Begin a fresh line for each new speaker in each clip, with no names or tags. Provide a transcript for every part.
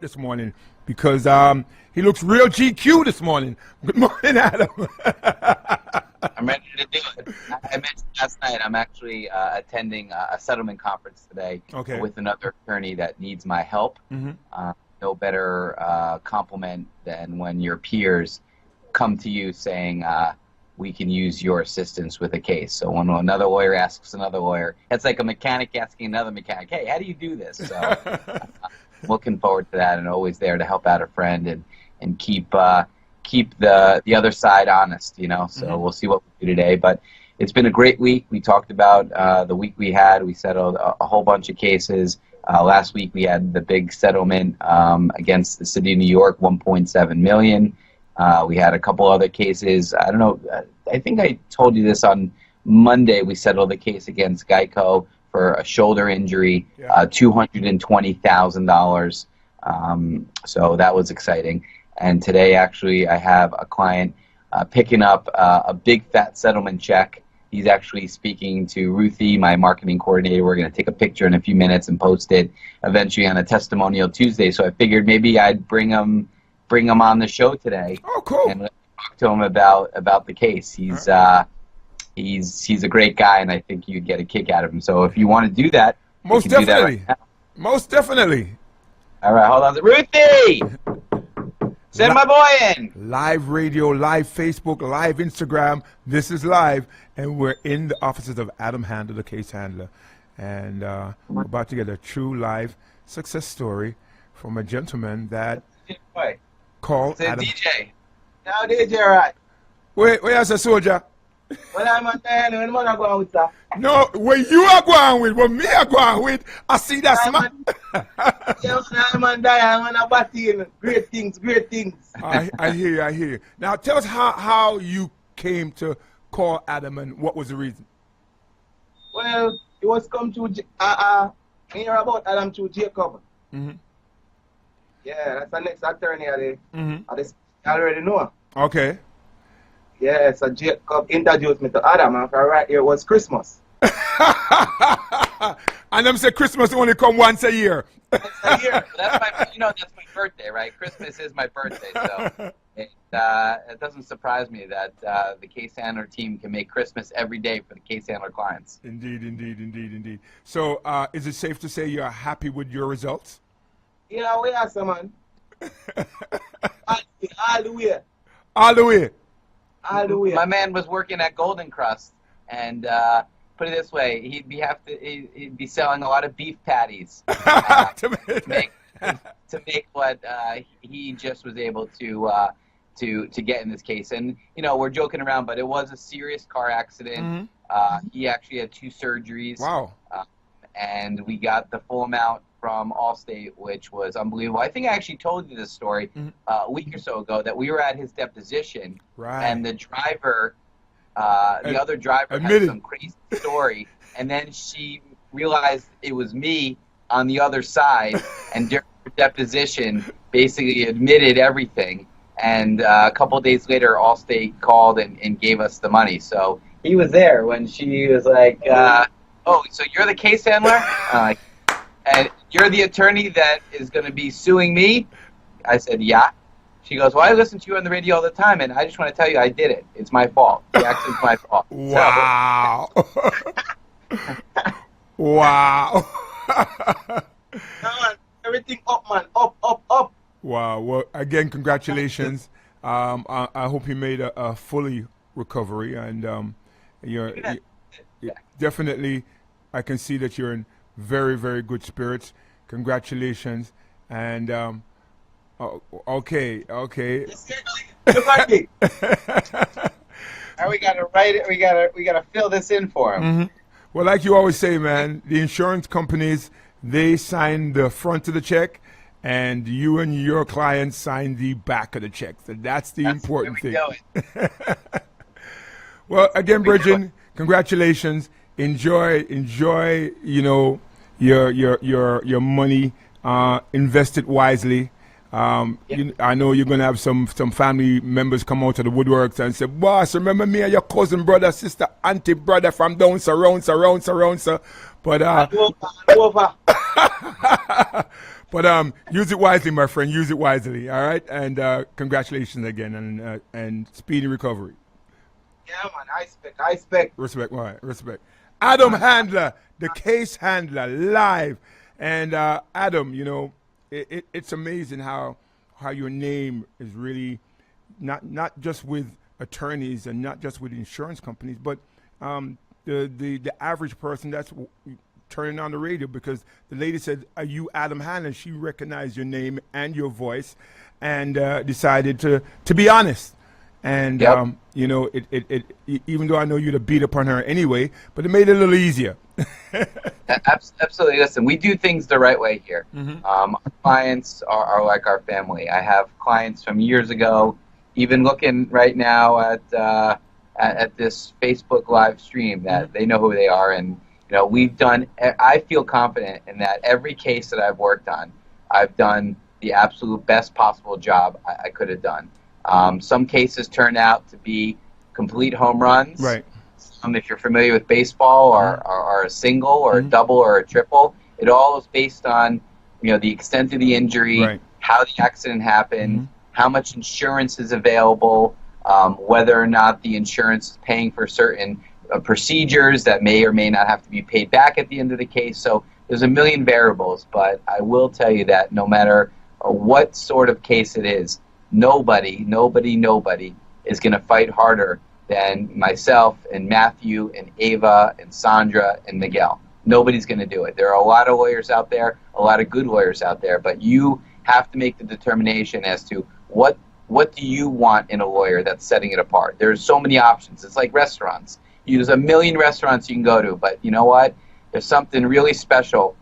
shirt this morning because he looks real GQ this morning. Good morning, Adam.
I'm ready to do it. I mentioned last night I'm actually attending a settlement conference today with another attorney that needs my help. No better compliment than when your peers come to you saying, we can use your assistance with a case. So when another lawyer asks another lawyer, it's like a mechanic asking another mechanic, hey, how do you do this? So looking forward to that and always there to help out a friend and keep the other side honest, you know. So we'll see what we do today. But it's been a great week. We talked about the week we had. We settled a whole bunch of cases. Last week we had the big settlement against the city of New York, $1.7 million. We had a couple other cases. I don't know. I think I told you this on Monday. We settled a case against Geico for a shoulder injury, $220,000. So that was exciting. And today, actually, I have a client picking up a big fat settlement check. He's actually speaking to Ruthie, my marketing coordinator. We're going to take a picture in a few minutes and post it eventually on a testimonial Tuesday. So I figured maybe I'd bring him on the show today.
Oh, cool!
And talk to him about the case. He's a great guy, and I think you'd get a kick out of him. So if you want to do that,
most definitely, do that right, most definitely.
All right, hold on, Ruthie. Send my boy in.
Live radio, live Facebook, live Instagram. This is live, and we're in the offices of Adam Handler, the case handler, and we're about to get a true live success story from a gentleman that called Adam.
DJ. Now DJ, right?
Wait, where's a soldier?
Well, I'm on there, when I'm going with that.
No, where you are going with, what me are going with, I see that smile.
Yeah, I'm on there, I'm on a batty, great things.
I hear you. Now, tell us how you came to call Adam and what was the reason?
Well, it was come to, hear about Adam to DeCicco. Yeah, that's the next attorney I already know.
Okay.
Yeah, so Jacob introduced me to Adam, and for right here it was Christmas.
And them say Christmas only come once a year.
Once a year. That's my birthday, right? Christmas is my birthday, so it doesn't surprise me that the case handler team can make Christmas every day for the case handler clients.
Indeed. So, is it safe to say you're happy with your results?
Yeah, we are, man. All the way.
All the way.
My man was working at Golden Crust, and put it this way, he'd be selling a lot of beef patties to make what he just was able to get in this case. And you know, we're joking around, but it was a serious car accident. He actually had 2 surgeries.
Wow.
And we got the full amount from Allstate, which was unbelievable. I think I actually told you this story a week or so ago, that we were at his deposition, and the driver, the other driver had some crazy story, and then she realized it was me on the other side, and during her deposition basically admitted everything, and a couple of days later Allstate called and gave us the money. So he was there when she was like, oh, so you're the case handler? And you're the attorney that is going to be suing me? I said, yeah. She goes, well, I listen to you on the radio all the time, and I just want to tell you I did it. It's my fault. The accident's my fault.
Wow. Wow.
Everything up, man. Up.
Wow. Well, again, congratulations. I hope you made a fully recovery, and you're definitely, I can see that you're in very, very good spirits. Congratulations. And okay.
Look at me.
Now we gotta write it. We gotta fill this in for him.
Well, like you always say, man, the insurance companies, they sign the front of the check, and you and your clients sign the back of the check. So that's the important thing. Well, again, Bridget, congratulations. Enjoy. You know, your money. Invest it wisely. I know you're gonna have some family members come out of the woodworks and say, "Boss, remember me and your cousin, brother, sister, auntie, brother from down surround." But But use it wisely, my friend. Use it wisely. All right, and congratulations again, and speedy recovery.
Yeah, man. I expect.
Respect. All right. Respect. Adam Handler, the case handler, live, and Adam, it's amazing how your name is really not just with attorneys and not just with insurance companies, but the average person that's turning on the radio, because the lady said, "Are you Adam Handler?" She recognized your name and your voice, and decided to be honest. And
yep.
It even though I know you'd have beat upon her anyway, but it made it a little easier.
Absolutely. Listen, we do things the right way here.
Mm-hmm.
Our clients are like our family. I have clients from years ago, even looking right now at this Facebook live stream, that they know who they are. And, we've done, I feel confident in that every case that I've worked on, I've done the absolute best possible job I could have done. Some cases turn out to be complete home runs.
Right.
If you're familiar with baseball, or a single or a double or a triple, it all is based on the extent of the injury,
right,
how the accident happened, how much insurance is available, whether or not the insurance is paying for certain procedures that may or may not have to be paid back at the end of the case. So there's a million variables, but I will tell you that no matter what sort of case it is, nobody is going to fight harder than myself and Matthew and Ava and Sandra and Miguel. Nobody's going to do it. There are a lot of lawyers out there, a lot of good lawyers out there, but you have to make the determination as to what do you want in a lawyer that's setting it apart. There's so many options. It's like restaurants. There's a million restaurants you can go to, but you know what? There's something really special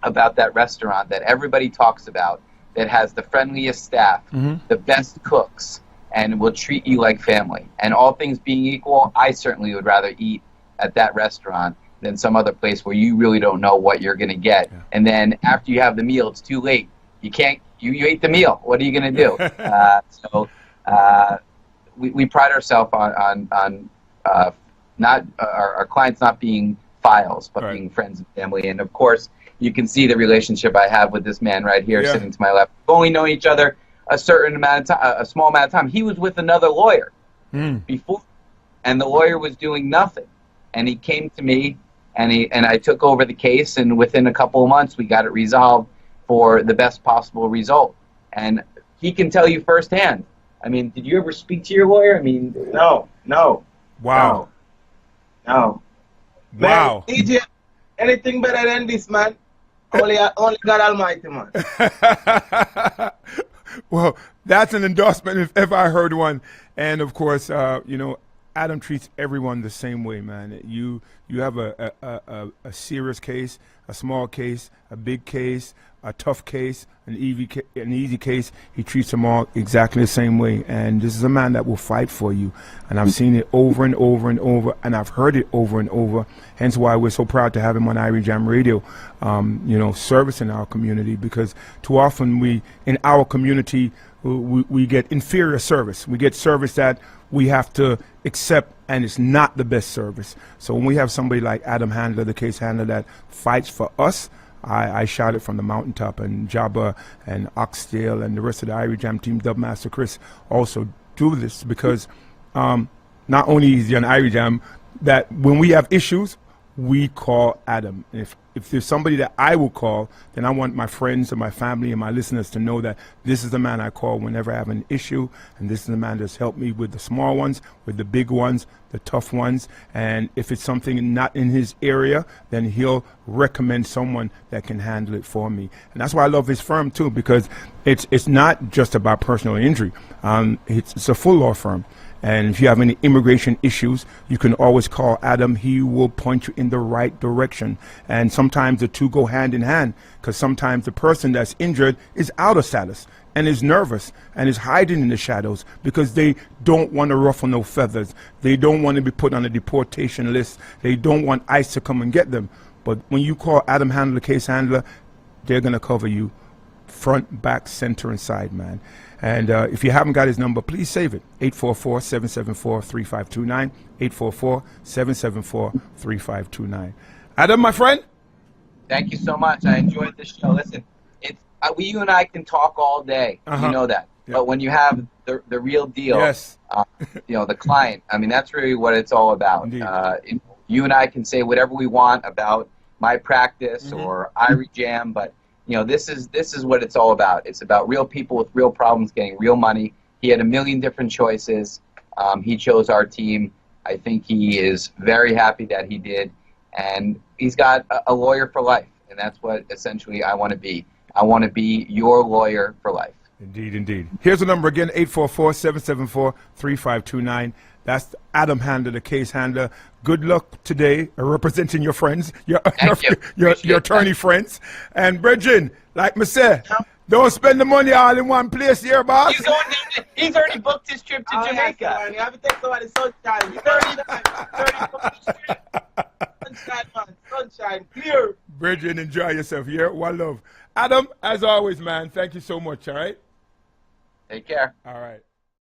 about that restaurant that everybody talks about, that has the friendliest staff, the best cooks, and will treat you like family. And all things being equal, I certainly would rather eat at that restaurant than some other place where you really don't know what you're going to get. Yeah. And then after you have the meal, it's too late. You can't. You ate the meal. What are you going to do? So we pride ourselves on not our clients not being files, but being friends and family. And of course, you can see the relationship I have with this man right here, sitting to my left. We've only known each other a certain amount of time, a small amount of time. He was with another lawyer before, and the lawyer was doing nothing. And he came to me, and I took over the case, and within a couple of months, we got it resolved for the best possible result. And he can tell you firsthand. I mean, did you ever speak to your lawyer? I mean,
no.
Wow.
No.
Wow.
Man, DJ, anything better than this, man? Only God Almighty, man.
Well, that's an endorsement if ever I heard one. And of course, Adam treats everyone the same way, man. You have a serious case, a small case, a big case, a tough case, an easy case. He treats them all exactly the same way. And this is a man that will fight for you. And I've seen it over and over and over, and I've heard it over and over. Hence why we're so proud to have him on Irie Jam Radio, servicing our community, because too often in our community, we get inferior service. We get service that we have to accept, and it's not the best service. So when we have somebody like Adam Handler, the case handler, that fights for us, I shout it from the mountaintop. And Jabba and Oxdale and the rest of the Irie Jam team, Dubmaster Chris, also do this, because not only is he on Irie Jam, that when we have issues, we call Adam. If there's somebody that I will call, then I want my friends and my family and my listeners to know that this is the man I call whenever I have an issue, and this is the man that's helped me with the small ones, with the big ones, the tough ones. And if it's something not in his area, then he'll recommend someone that can handle it for me. And that's why I love his firm too, because it's not just about personal injury. It's a full law firm. And if you have any immigration issues, you can always call Adam. He will point you in the right direction. And sometimes the two go hand in hand, because sometimes the person that's injured is out of status and is nervous and is hiding in the shadows because they don't want to ruffle no feathers. They don't want to be put on a deportation list. They don't want ICE to come and get them. But when you call Adam Handler, the case handler, they're going to cover you front, back, center, and side, man. And if you haven't got his number, please save it. 844-774-3529. 844-774-3529. Adam, my friend.
Thank you so much. I enjoyed this show. Listen, you and I can talk all day. You know that. Yeah. But when you have the real deal,
yes.
The client, I mean, that's really what it's all about. You and I can say whatever we want about my practice or Irie Jam, but this is what it's all about. It's about real people with real problems getting real money. He had a million different choices. He chose our team. I think he is very happy that he did, and he's got a lawyer for life, and that's what essentially I want to be. I want to be your lawyer for life.
Indeed, indeed. Here's the number again, 844-774-3529. That's Adam Handler, the case handler. Good luck today representing your friends, your attorney friends. And Bridget, like me say, don't spend the money all in one place here, boss.
He's already booked his trip to Jamaica.
Yes, you have to take somebody sunshine. He's already booked his trip. Sunshine, man. Sunshine. Clear.
Bridget, enjoy yourself. Yeah, one love. Adam, as always, man, thank you so much, all right?
Take care.
All right.